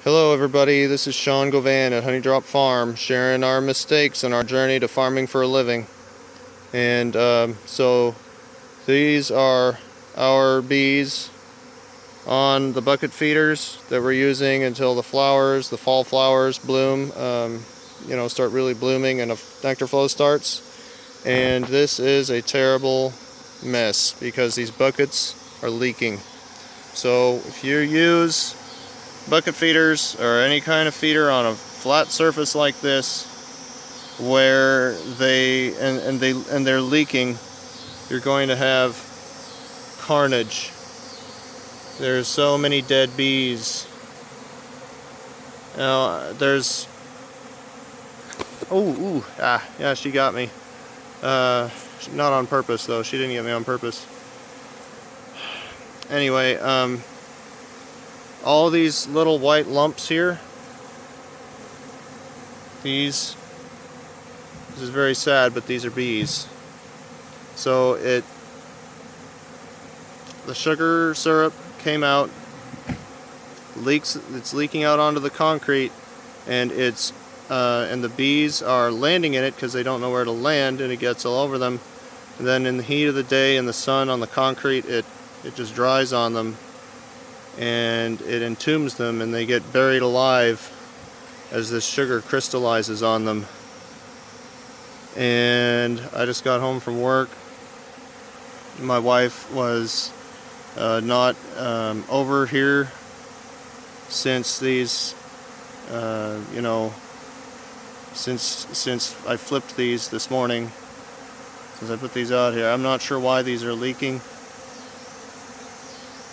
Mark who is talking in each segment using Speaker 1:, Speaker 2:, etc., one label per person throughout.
Speaker 1: Hello everybody, this is Sean Govan at Honeydrop Farm, sharing our mistakes and our journey to farming for a living. And so these are our bees on the bucket feeders that we're using until the fall flowers bloom, start really blooming and a nectar flow starts. And this is a terrible mess because these buckets are leaking. So if you use bucket feeders or any kind of feeder on a flat surface like this where they're leaking, you're going to have carnage. There's so many dead bees. Now there's yeah, she got me. Not on purpose though. She didn't get me on purpose. Anyway, all these little white lumps here, this is very sad, but these are bees. So the sugar syrup came out, it's leaking out onto the concrete, and and the bees are landing in it because they don't know where to land, and it gets all over them. And then in the heat of the day and the sun on the concrete, it just dries on them, and it entombs them, and they get buried alive as this sugar crystallizes on them. And I just got home from work. My wife was not over here since these, since I flipped these this morning, since I put these out here. I'm not sure why these are leaking.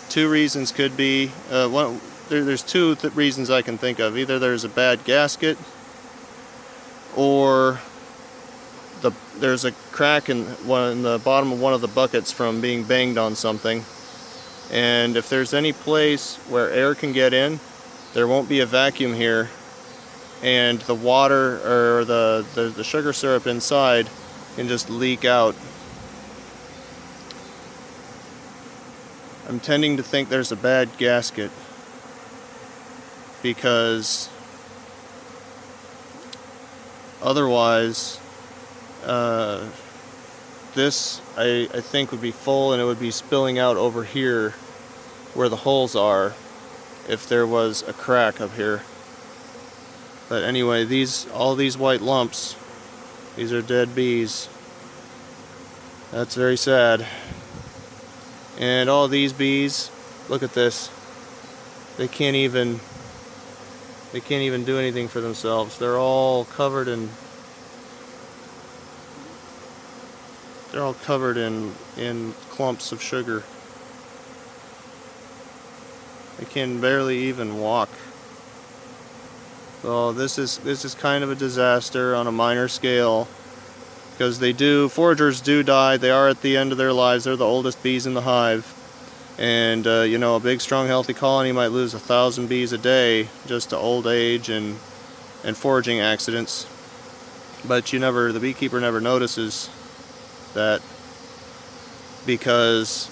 Speaker 1: Two reasons could be, there's two reasons I can think of. Either there's a bad gasket, or there's a crack in the bottom of one of the buckets from being banged on something. And if there's any place where air can get in, there won't be a vacuum here, and the water or the sugar syrup inside can just leak out. I'm tending to think there's a bad gasket, because otherwise this I think would be full, and it would be spilling out over here where the holes are if there was a crack up here. But anyway, all these white lumps, these are dead bees. That's very sad. And all these bees, look at this. They can't even do anything for themselves. They're all covered in clumps of sugar. They can barely even walk. So this is kind of a disaster on a minor scale, because foragers do die. They are at the end of their lives. They're the oldest bees in the hive. And a big, strong, healthy colony might lose 1,000 bees a day just to old age and foraging accidents. But the beekeeper never notices that, because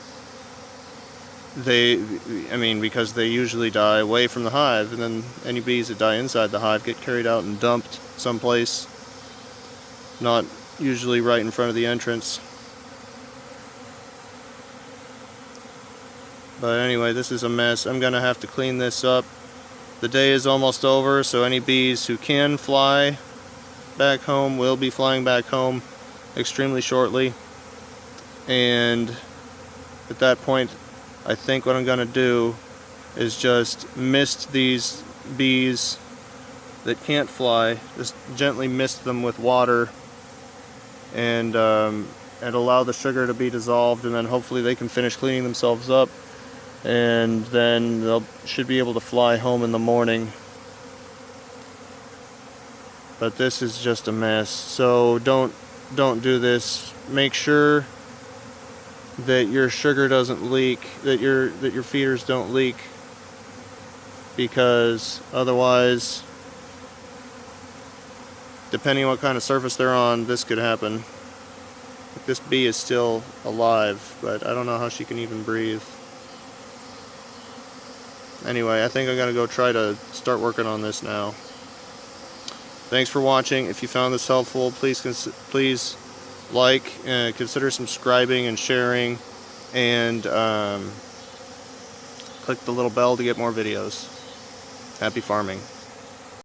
Speaker 1: they usually die away from the hive, and then any bees that die inside the hive get carried out and dumped someplace, not usually right in front of the entrance. But anyway, this is a mess. I'm gonna have to clean this up. The day is almost over, so any bees who can fly back home will be flying back home extremely shortly. And at that point, I think what I'm gonna do is just mist these bees that can't fly, just gently mist them with water, and allow the sugar to be dissolved, and then hopefully they can finish cleaning themselves up, and then they should be able to fly home in the morning. But this is just a mess, so don't do this. Make sure that your sugar doesn't leak, that your feeders don't leak, because otherwise, depending on what kind of surface they're on, this could happen. This bee is still alive, but I don't know how she can even breathe. anyway, I think I'm gonna go try to start working on this now. Thanks for watching. If you found this helpful, please like, consider subscribing and sharing, and click the little bell to get more videos. Happy farming.